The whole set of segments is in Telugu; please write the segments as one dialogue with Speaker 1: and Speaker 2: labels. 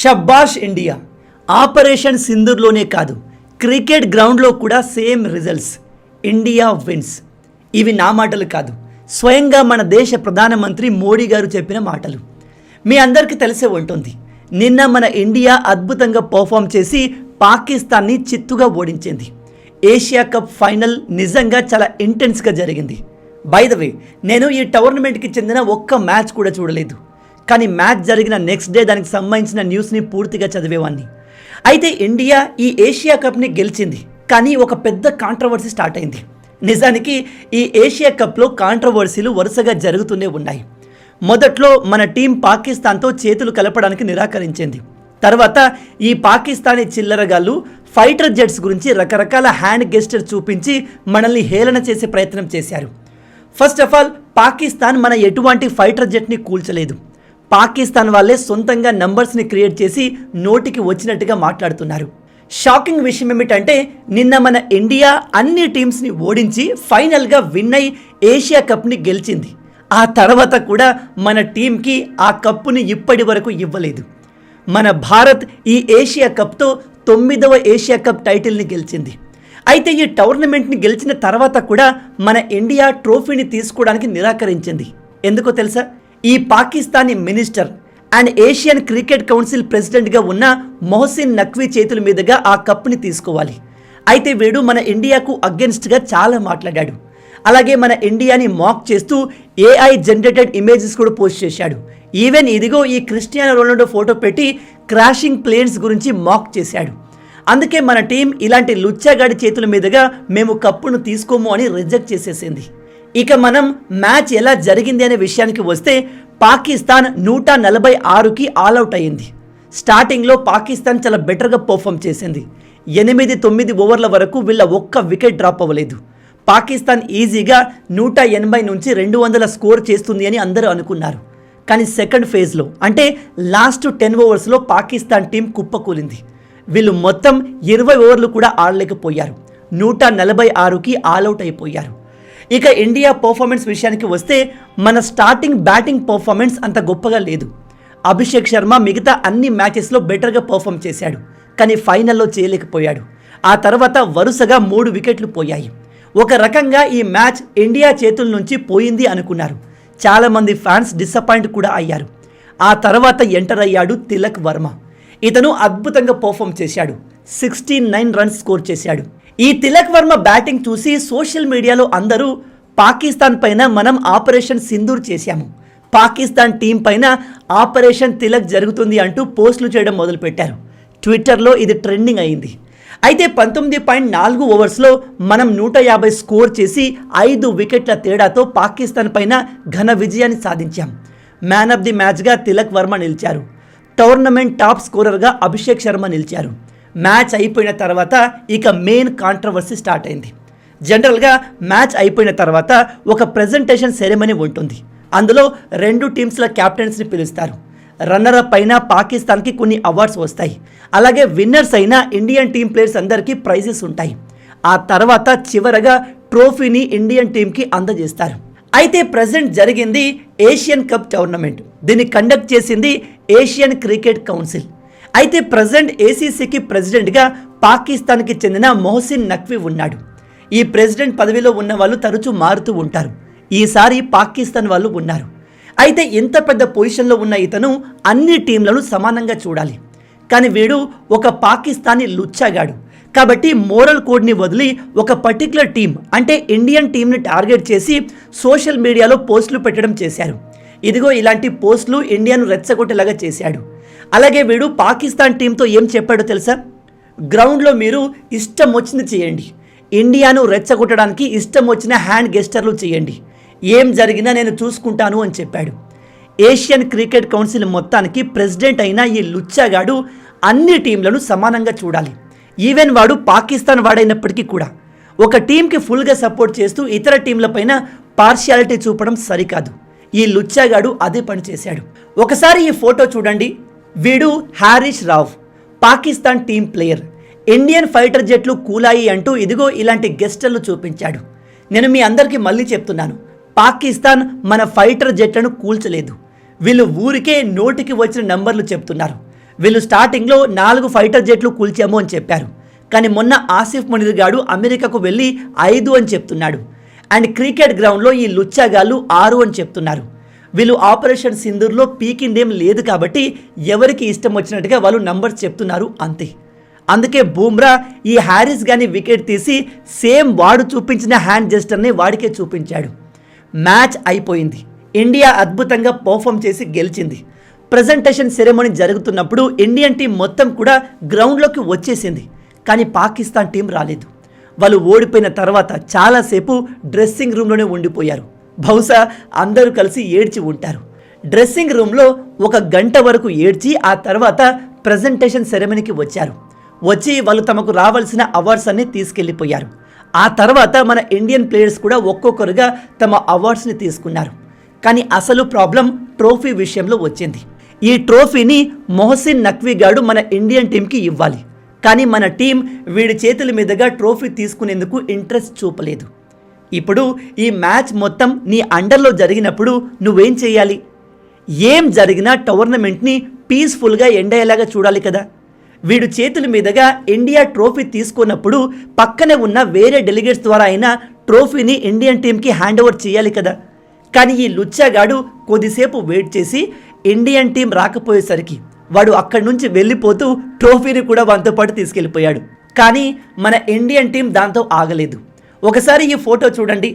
Speaker 1: షబ్బాష్ ఇండియా. ఆపరేషన్ సింధూర్లోనే కాదు, క్రికెట్ గ్రౌండ్లో కూడా సేమ్ రిజల్ట్స్. India wins. ఇవి నా మాటలు కాదు, స్వయంగా మన దేశ ప్రధానమంత్రి మోడీ గారు చెప్పిన మాటలు. మీ అందరికీ తెలిసే ఉంటుంది, నిన్న మన ఇండియా అద్భుతంగా పర్ఫామ్ చేసి పాకిస్తాన్ని చిత్తుగా ఓడించింది. ఏషియా కప్ ఫైనల్ నిజంగా చాలా ఇంటెన్స్గా జరిగింది. బై ద వే, నేను ఈ టోర్నమెంట్కి చెందిన ఒక్క మ్యాచ్ కూడా చూడలేదు. కానీ మ్యాచ్ జరిగిన నెక్స్ట్ డే దానికి సంబంధించిన న్యూస్ని పూర్తిగా చదివేవాడిని. అయితే ఇండియా ఈ ఏషియా కప్ని గెలిచింది, కానీ ఒక పెద్ద కాంట్రవర్సీ స్టార్ట్ అయింది. నిజానికి ఈ ఏషియా కప్లో కాంట్రవర్సీలు వరుసగా జరుగుతూనే ఉన్నాయి. మొదట్లో మన టీం పాకిస్తాన్తో చేతులు కలపడానికి నిరాకరించింది. తర్వాత ఈ పాకిస్తానీ చిల్లరగాళ్ళు ఫైటర్ జెట్స్ గురించి రకరకాల హ్యాండ్ గెస్టర్ చూపించి మనల్ని హేళన చేసే ప్రయత్నం చేశారు. ఫస్ట్ ఆఫ్ ఆల్, పాకిస్తాన్ మన ఎటువంటి ఫైటర్ జెట్ని కూల్చలేదు. పాకిస్తాన్ వాళ్ళే సొంతంగా నంబర్స్ని క్రియేట్ చేసి నోటికి వచ్చినట్టుగా మాట్లాడుతున్నారు. షాకింగ్ విషయం ఏమిటంటే, నిన్న మన ఇండియా అన్ని టీమ్స్ని ఓడించి ఫైనల్గా విన్ అయి ఏషియా కప్ని గెలిచింది. ఆ తర్వాత కూడా మన టీంకి ఆ కప్పుని ఇప్పటి వరకు ఇవ్వలేదు. మన భారత్ ఈ ఏషియా కప్తో 9వ ఏషియా కప్ టైటిల్ని గెలిచింది. అయితే ఈ టోర్నమెంట్ని గెలిచిన తర్వాత కూడా మన ఇండియా ట్రోఫీని తీసుకోవడానికి నిరాకరించింది. ఎందుకో తెలుసా? ఈ Pakistani minister and Asian cricket council ప్రెసిడెంట్గా ఉన్న మొహసిన్ నఖ్వీ చేతుల మీదుగా ఆ కప్ని తీసుకోవాలి. అయితే వీడు మన ఇండియాకు అగెన్స్ట్గా చాలా మాట్లాడాడు. అలాగే మన ఇండియాని మాక్ చేస్తూ AI జనరేటెడ్ ఇమేజెస్ కూడా పోస్ట్ చేశాడు. ఈవెన్ ఇదిగో ఈ క్రిస్టియానో రొనాల్డో ఫోటో పెట్టి క్రాషింగ్ ప్లేన్స్ గురించి మాక్ చేశాడు. అందుకే మన టీం ఇలాంటి లుచ్చాగాడి చేతుల మీదుగా మేము కప్పును తీసుకోము అని రిజెక్ట్ చేసేసింది. ఇక మనం మ్యాచ్ ఎలా జరిగింది అనే విషయానికి వస్తే, పాకిస్తాన్ 146కి ఆల్అవుట్ అయ్యింది. స్టార్టింగ్లో పాకిస్తాన్ చాలా బెటర్గా పర్ఫామ్ చేసింది. 8-9 ఓవర్ల వరకు వీళ్ళ ఒక్క వికెట్ డ్రాప్ అవ్వలేదు. పాకిస్తాన్ ఈజీగా 180 నుంచి 200 స్కోర్ చేస్తుంది అని అందరూ అనుకున్నారు. కానీ సెకండ్ ఫేజ్లో, అంటే లాస్ట్ 10 ఓవర్స్లో పాకిస్తాన్ టీం కుప్పకూలింది. వీళ్ళు మొత్తం 20 ఓవర్లు కూడా ఆడలేకపోయారు. 146కి ఆల్అవుట్ అయిపోయారు. ఇక ఇండియా పర్ఫార్మెన్స్ విషయానికి వస్తే, మన స్టార్టింగ్ బ్యాటింగ్ పర్ఫార్మెన్స్ అంత గొప్పగా లేదు. అభిషేక్ శర్మ మిగతా అన్ని మ్యాచెస్లో బెటర్గా పర్ఫామ్ చేశాడు, కానీ ఫైనల్లో చేయలేకపోయాడు. ఆ తర్వాత వరుసగా 3 వికెట్లు పోయాయి. ఒక రకంగా ఈ మ్యాచ్ ఇండియా చేతుల నుంచి పోయింది అనుకున్నారు. చాలామంది ఫ్యాన్స్ డిసప్పాయింట్ కూడా అయ్యారు. ఆ తర్వాత ఎంటర్ అయ్యాడు తిలక్ వర్మ. ఇతను అద్భుతంగా పర్ఫామ్ చేశాడు. 69 రన్స్ స్కోర్ చేశాడు. ఈ తిలక్ వర్మ బ్యాటింగ్ చూసి సోషల్ మీడియాలో అందరూ పాకిస్తాన్ పైన మనం ఆపరేషన్ సింధూర్ చేశాము, పాకిస్తాన్ టీం పైన ఆపరేషన్ తిలక్ జరుగుతుంది అంటూ పోస్టులు చేయడం మొదలుపెట్టారు. ట్విట్టర్లో ఇది ట్రెండింగ్ అయింది. అయితే 19.4 ఓవర్స్లో మనం 150 స్కోర్ చేసి 5 వికెట్ల తేడాతో పాకిస్తాన్ పైన ఘన విజయాన్ని సాధించాం. మ్యాన్ ఆఫ్ ది మ్యాచ్గా తిలక్ వర్మ నిలిచారు. టోర్నమెంట్ టాప్ స్కోరర్గా అభిషేక్ శర్మ నిలిచారు. మ్యాచ్ అయిపోయిన తర్వాత ఇక మెయిన్ కాంట్రవర్సీ స్టార్ట్ అయింది. జనరల్గా మ్యాచ్ అయిపోయిన తర్వాత ఒక ప్రెజెంటేషన్ సెరెమనీ ఉంటుంది. అందులో 2 టీమ్స్ల క్యాప్టెన్స్ని పిలుస్తారు. రన్నరప్ అయిన పాకిస్తాన్కి కొన్ని అవార్డ్స్ వస్తాయి. అలాగే విన్నర్స్ అయిన ఇండియన్ టీం ప్లేయర్స్ అందరికీ ప్రైజెస్ ఉంటాయి. ఆ తర్వాత చివరగా ట్రోఫీని ఇండియన్ టీంకి అందజేస్తారు. అయితే ప్రజెంట్ జరిగింది ఏషియన్ కప్ టోర్నమెంట్. దీన్ని కండక్ట్ చేసింది ఏషియన్ క్రికెట్ కౌన్సిల్. అయితే ప్రజెంట్ ACCకి ప్రెసిడెంట్గా పాకిస్తాన్కి చెందిన మొహసిన్ నఖ్వీ ఉన్నాడు. ఈ ప్రెసిడెంట్ పదవిలో ఉన్న వాళ్ళు తరచూ మారుతూ ఉంటారు. ఈసారి పాకిస్తాన్ వాళ్ళు ఉన్నారు. అయితే ఇంత పెద్ద పొజిషన్లో ఉన్న ఇతను అన్ని టీంలను సమానంగా చూడాలి. కానీ వీడు ఒక పాకిస్తానీ లుచ్చాగాడు. కాబట్టి మోరల్ కోడ్ని వదిలి ఒక పర్టికులర్ టీం, అంటే ఇండియన్ టీంని టార్గెట్ చేసి సోషల్ మీడియాలో పోస్టులు పెట్టడం చేశారు. ఇదిగో ఇలాంటి పోస్టులు ఇండియాను రెచ్చగొట్టేలాగా చేశాడు. అలాగే వీడు పాకిస్తాన్ టీంతో ఏం చెప్పాడో తెలుసా? గ్రౌండ్లో మీరు ఇష్టం వచ్చింది చేయండి, ఇండియాను రెచ్చగొట్టడానికి ఇష్టం వచ్చిన హ్యాండ్ గెస్టర్లు చేయండి, ఏం జరిగినా నేను చూసుకుంటాను అని చెప్పాడు. ఏషియన్ క్రికెట్ కౌన్సిల్ మొత్తానికి ప్రెసిడెంట్ అయిన ఈ లుచ్చాగాడు అన్ని టీంలను సమానంగా చూడాలి. ఈవెన్ వాడు పాకిస్తాన్ వాడైనప్పటికీ కూడా ఒక టీంకి ఫుల్గా సపోర్ట్ చేస్తూ ఇతర టీంలపైన పార్షియాలిటీ చూపడం సరికాదు. ఈ లుచ్చాగాడు అదే పని చేశాడు. ఒకసారి ఈ ఫోటో చూడండి. వీడు Haris Rauf, Pakistan team player. Indian fighter జెట్లు కూలాయి అంటూ ఇదిగో ఇలాంటి గెస్టర్లు చూపించాడు. నేను మీ అందరికీ మళ్ళీ చెప్తున్నాను, పాకిస్తాన్ మన ఫైటర్ జెట్లను కూల్చలేదు. వీళ్ళు ఊరికే నోటికి వచ్చిన నంబర్లు చెప్తున్నారు. వీళ్ళు స్టార్టింగ్లో 4 ఫైటర్ జెట్లు కూల్చాము అని చెప్పారు. కానీ మొన్న ఆసిఫ్ మునీర్ గాడు అమెరికాకు వెళ్ళి 5 అని చెప్తున్నాడు. అండ్ క్రికెట్ గ్రౌండ్లో ఈ లుచ్చాగాళ్ళు 6 అని చెప్తున్నారు. వీళ్ళు ఆపరేషన్ సింధూర్లో పీకిందేం లేదు కాబట్టి ఎవరికి ఇష్టం వచ్చినట్టుగా వాళ్ళు నంబర్స్ చెప్తున్నారు అంతే. అందుకే బూమ్రా ఈ హ్యారిస్ గాని వికెట్ తీసి సేమ్ వాడు చూపించిన హ్యాండ్ జెస్టర్ని వాడికే చూపించాడు. మ్యాచ్ అయిపోయింది. ఇండియా అద్భుతంగా పర్ఫామ్ చేసి గెలిచింది. ప్రజెంటేషన్ సెరెమనీ జరుగుతున్నప్పుడు ఇండియన్ టీం మొత్తం కూడా గ్రౌండ్లోకి వచ్చేసింది. కానీ పాకిస్తాన్ టీం రాలేదు. వాళ్ళు ఓడిపోయిన తర్వాత చాలాసేపు డ్రెస్సింగ్ రూమ్లోనే ఉండిపోయారు. బహుశా అందరూ కలిసి ఏడ్చి ఉంటారు. డ్రెస్సింగ్ రూమ్లో 1 గంట వరకు ఏడ్చి ఆ తర్వాత ప్రజెంటేషన్ సెరెమనీకి వచ్చారు. వచ్చి వాళ్ళు తమకు రావాల్సిన అవార్డ్స్ అన్ని తీసుకెళ్ళిపోయారు. ఆ తర్వాత మన ఇండియన్ ప్లేయర్స్ కూడా ఒక్కొక్కరుగా తమ అవార్డ్స్ని తీసుకున్నారు. కానీ అసలు ప్రాబ్లం ట్రోఫీ విషయంలో వచ్చింది. ఈ ట్రోఫీని మొహసిన్ నఖ్వీ గాడు మన ఇండియన్ టీంకి ఇవ్వాలి. కానీ మన టీం వీడి చేతుల మీదుగా ట్రోఫీ తీసుకునేందుకు ఇంట్రెస్ట్ చూపలేదు. ఇప్పుడు ఈ మ్యాచ్ మొత్తం నీ అండర్లో జరిగినప్పుడు నువ్వేం చేయాలి? ఏం జరిగినా టోర్నమెంట్ని పీస్ఫుల్గా ఎండ్ అయ్యేలాగా చూడాలి కదా. వీడు చేతుల మీదుగా ఇండియా ట్రోఫీ తీసుకున్నప్పుడు పక్కనే ఉన్న వేరే డెలిగేట్స్ ద్వారా అయినా ట్రోఫీని ఇండియన్ టీంకి హ్యాండ్ ఓవర్ చేయాలి కదా. కానీ ఈ లుచ్చాగాడు కొద్దిసేపు వెయిట్ చేసి ఇండియన్ టీం రాకపోయేసరికి వాడు అక్కడి నుంచి వెళ్ళిపోతూ ట్రోఫీని కూడా వాంతో పాటు తీసుకెళ్ళిపోయాడు. కానీ మన ఇండియన్ టీం దాంతో ఆగలేదు. ఒకసారి ఈ ఫోటో చూడండి.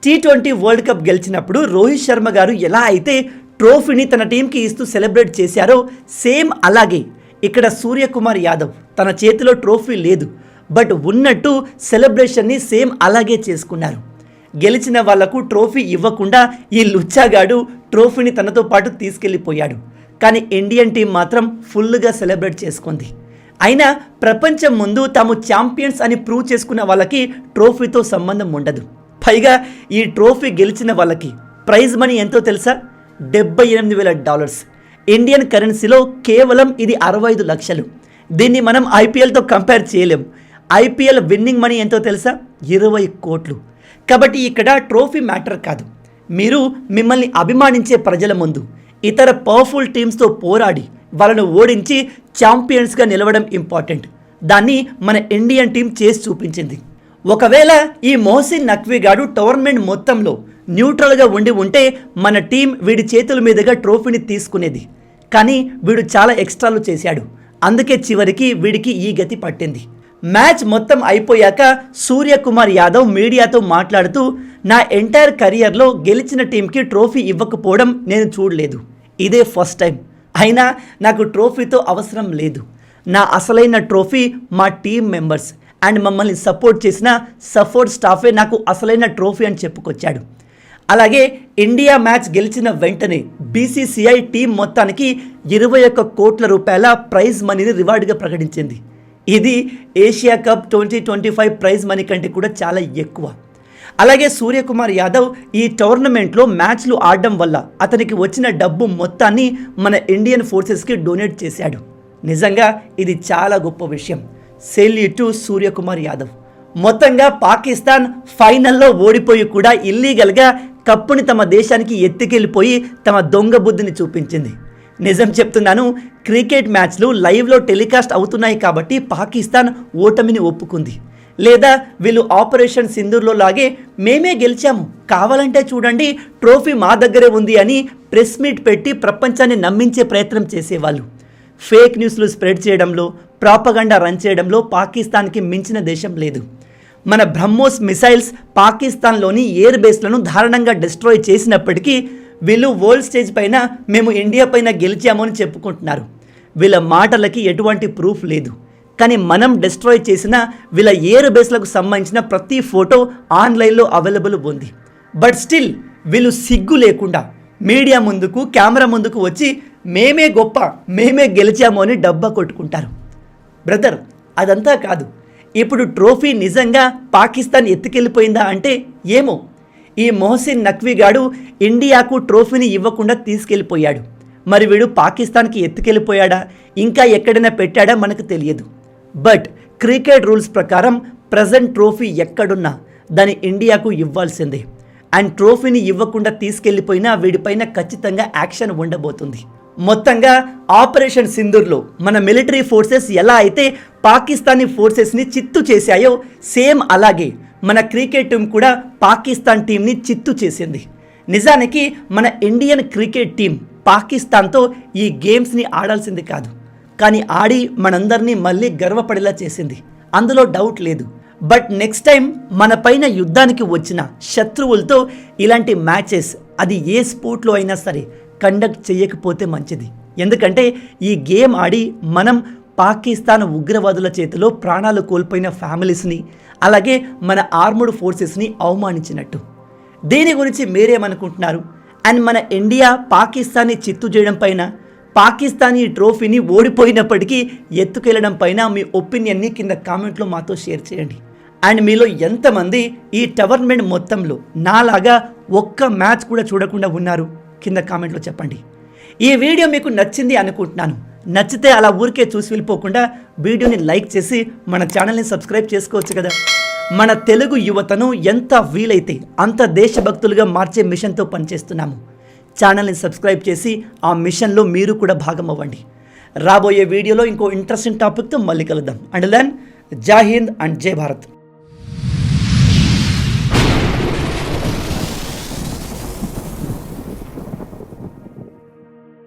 Speaker 1: T20 వరల్డ్ కప్ గెలిచినప్పుడు రోహిత్ శర్మ గారు ఎలా అయితే ట్రోఫీని తన టీంకి ఇస్తూ సెలబ్రేట్ చేశారో సేమ్ అలాగే ఇక్కడ సూర్యకుమార్ యాదవ్ తన చేతిలో ట్రోఫీ లేదు, బట్ ఉన్నట్టు సెలబ్రేషన్ని సేమ్ అలాగే చేసుకున్నారు. గెలిచిన వాళ్లకు ట్రోఫీ ఇవ్వకుండా ఈ లుచ్చాగాడు ట్రోఫీని తనతో పాటు తీసుకెళ్ళిపోయాడు. కానీ ఇండియన్ టీం మాత్రం ఫుల్గా సెలబ్రేట్ చేసుకుంది. అయినా ప్రపంచం ముందు తాము ఛాంపియన్స్ అని ప్రూవ్ చేసుకున్న వాళ్ళకి ట్రోఫీతో సంబంధం ఉండదు. పైగా ఈ ట్రోఫీ గెలిచిన వాళ్ళకి ప్రైజ్ మనీ ఎంతో తెలుసా? $78,000. ఇండియన్ కరెన్సీలో కేవలం ఇది 65 లక్షలు. దీన్ని మనం ఐపీఎల్తో కంపేర్ చేయలేం. ఐపీఎల్ విన్నింగ్ మనీ ఎంతో తెలుసా? 20 కోట్లు. కాబట్టి ఇక్కడ ట్రోఫీ మ్యాటర్ కాదు. మీరు మిమ్మల్ని అభిమానించే ప్రజల ముందు ఇతర పవర్ఫుల్ టీమ్స్తో పోరాడి వాళ్ళను ఓడించి ఛాంపియన్స్గా నిలవడం ఇంపార్టెంట్. దాన్ని మన ఇండియన్ టీం చేసి చూపించింది. ఒకవేళ ఈ మొహసిన్ నఖ్వీ గాడు టోర్నమెంట్ మొత్తంలో న్యూట్రల్గా ఉంటే మన టీం వీడి చేతుల మీదుగా ట్రోఫీని తీసుకునేది. కానీ వీడు చాలా ఎక్స్ట్రాలు చేశాడు. అందుకే చివరికి వీడికి ఈ గతి పట్టింది. మ్యాచ్ మొత్తం అయిపోయాక సూర్యకుమార్ యాదవ్ మీడియాతో మాట్లాడుతూ, నా ఎంటైర్ కెరియర్లో గెలిచిన టీంకి ట్రోఫీ ఇవ్వకపోవడం నేను చూడలేదు. ఇదే ఫస్ట్ టైం. అయినా నాకు ట్రోఫీతో అవసరం లేదు. నా అసలైన ట్రోఫీ మా టీం మెంబర్స్ అండ్ మమ్మల్ని సపోర్ట్ చేసిన సపోర్ట్ స్టాఫే నాకు అసలైన ట్రోఫీ అని చెప్పుకొచ్చాడు. అలాగే ఇండియా మ్యాచ్ గెలిచిన వెంటనే బీసీసీఐ టీం మొత్తానికి 21 కోట్ల రూపాయల ప్రైజ్ మనీని రివార్డ్గా ప్రకటించింది. ఇది ఏషియా కప్ 2025 ప్రైజ్ మనీ కంటే కూడా చాలా ఎక్కువ. అలాగే సూర్యకుమార్ యాదవ్ ఈ టోర్నమెంట్లో మ్యాచ్లు ఆడడం వల్ల అతనికి వచ్చిన డబ్బు మొత్తాన్ని మన ఇండియన్ ఫోర్సెస్కి డొనేట్ చేశాడు. నిజంగా ఇది చాలా గొప్ప విషయం. Salute to Suryakumar Yadav. మొత్తంగా పాకిస్తాన్ ఫైనల్లో ఓడిపోయి కూడా ఇల్లీగల్గా కప్పుని తమ దేశానికి ఎత్తుకెళ్ళిపోయి తమ దొంగ బుద్ధిని చూపించింది. నిజం చెప్తున్నాను, క్రికెట్ మ్యాచ్లు లైవ్లో టెలికాస్ట్ అవుతున్నాయి కాబట్టి పాకిస్తాన్ ఓటమిని ఒప్పుకుంది. లేదా వీళ్ళు ఆపరేషన్ సింధూర్లో లాగే మేమే గెలిచాము, కావాలంటే చూడండి ట్రోఫీ మా దగ్గరే ఉంది అని ప్రెస్ మీట్ పెట్టి ప్రపంచాన్ని నమ్మించే ప్రయత్నం చేసేవాళ్ళు. ఫేక్ న్యూస్లు స్ప్రెడ్ చేయడంలో, ప్రాపగండా రన్ చేయడంలో పాకిస్తాన్కి మించిన దేశం లేదు. మన బ్రహ్మోస్ మిసైల్స్ పాకిస్తాన్లోని ఎయిర్ బేస్లను దారుణంగా డిస్ట్రాయ్ చేసినప్పటికీ వీళ్ళు వరల్డ్ స్టేజ్ పైన మేము ఇండియా పైన గెలిచాము అని చెప్పుకుంటున్నారు. వీళ్ళ మాటలకి ఎటువంటి ప్రూఫ్ లేదు. కానీ మనం డిస్ట్రాయ్ చేసిన వీళ్ళ ఎయిర్ బేస్లకు సంబంధించిన ప్రతి ఫోటో ఆన్లైన్లో అవైలబుల్ ఉంది. బట్ స్టిల్ వీళ్ళు సిగ్గు లేకుండా మీడియా ముందుకు, కెమెరా ముందుకు వచ్చి మేమే గొప్ప, మేమే గెలిచాము అని డబ్బా కొట్టుకుంటారు. బ్రదర్, అదంతా కాదు. ఇప్పుడు ట్రోఫీ నిజంగా పాకిస్తాన్ ఎత్తుకెళ్ళిపోయిందా అంటే ఏమో. ఈ మొహసిన్ నఖ్వీ గాడు ఇండియాకు ట్రోఫీని ఇవ్వకుండా తీసుకెళ్ళిపోయాడు. మరి వీడు పాకిస్తాన్కి ఎత్తుకెళ్ళిపోయాడా, ఇంకా ఎక్కడైనా పెట్టాడా మనకు తెలియదు. బట్ క్రికెట్ రూల్స్ ప్రకారం ప్రజెంట్ ట్రోఫీ ఎక్కడున్నా దాన్ని ఇండియాకు ఇవ్వాల్సిందే. అండ్ ట్రోఫీని ఇవ్వకుండా తీసుకెళ్ళిపోయినా వీడిపైన ఖచ్చితంగా యాక్షన్ ఉండబోతుంది. మొత్తంగా ఆపరేషన్ సింధూర్లో మన మిలిటరీ ఫోర్సెస్ ఎలా అయితే పాకిస్తానీ ఫోర్సెస్ని చిత్తు చేశాయో సేమ్ అలాగే మన క్రికెట్ టీం కూడా పాకిస్తాన్ టీంని చిత్తు చేసింది. నిజానికి మన ఇండియన్ క్రికెట్ టీం పాకిస్తాన్తో ఈ గేమ్స్ని ఆడాల్సింది కాదు, కానీ ఆడి మనందరినీ మళ్ళీ గర్వపడేలా చేసింది, అందులో డౌట్ లేదు. బట్ నెక్స్ట్ టైం మన పైన యుద్ధానికి వచ్చిన శత్రువులతో ఇలాంటి మ్యాచెస్ అది ఏ స్పోర్ట్లో అయినా సరే కండక్ట్ చేయకపోతే మంచిది. ఎందుకంటే ఈ గేమ్ ఆడి మనం పాకిస్తాన్ ఉగ్రవాదుల చేతిలో ప్రాణాలు కోల్పోయిన ఫ్యామిలీస్ని అలాగే మన ఆర్మ్డ్ ఫోర్సెస్ని అవమానించినట్టు. దీని గురించి మీరేమనుకుంటున్నారు? అండ్ మన ఇండియా పాకిస్తాన్ని చిత్తు చేయడం పైన, పాకిస్తాన్ ఈ ట్రోఫీని ఓడిపోయినప్పటికీ ఎత్తుకెళ్ళడం పైన మీ ఒపీనియన్ని కింద కామెంట్లో మాతో షేర్ చేయండి. అండ్ మీలో ఎంతమంది ఈ టోర్నమెంట్ మొత్తంలో నాలాగా ఒక్క మ్యాచ్ కూడా చూడకుండా ఉన్నారు కింద కామెంట్లో చెప్పండి. ఈ వీడియో మీకు నచ్చింది అనుకుంటున్నాను. నచ్చితే అలా ఊరికే చూసి వెళ్ళిపోకుండా వీడియోని లైక్ చేసి మన ఛానల్ని సబ్స్క్రైబ్ చేసుకోవచ్చు కదా. మన తెలుగు యువతను ఎంత వీలైతే అంత దేశభక్తులుగా మార్చే మిషన్తో పనిచేస్తున్నాము. ఛానల్ని సబ్స్క్రైబ్ చేసి ఆ మిషన్లో మీరు కూడా భాగం అవ్వండి. రాబోయే వీడియోలో ఇంకో ఇంట్రెస్టింగ్ టాపిక్తో మళ్ళీ కలుద్దాం. అండ్ దెన్ జై హింద్ అండ్ జై భారత్.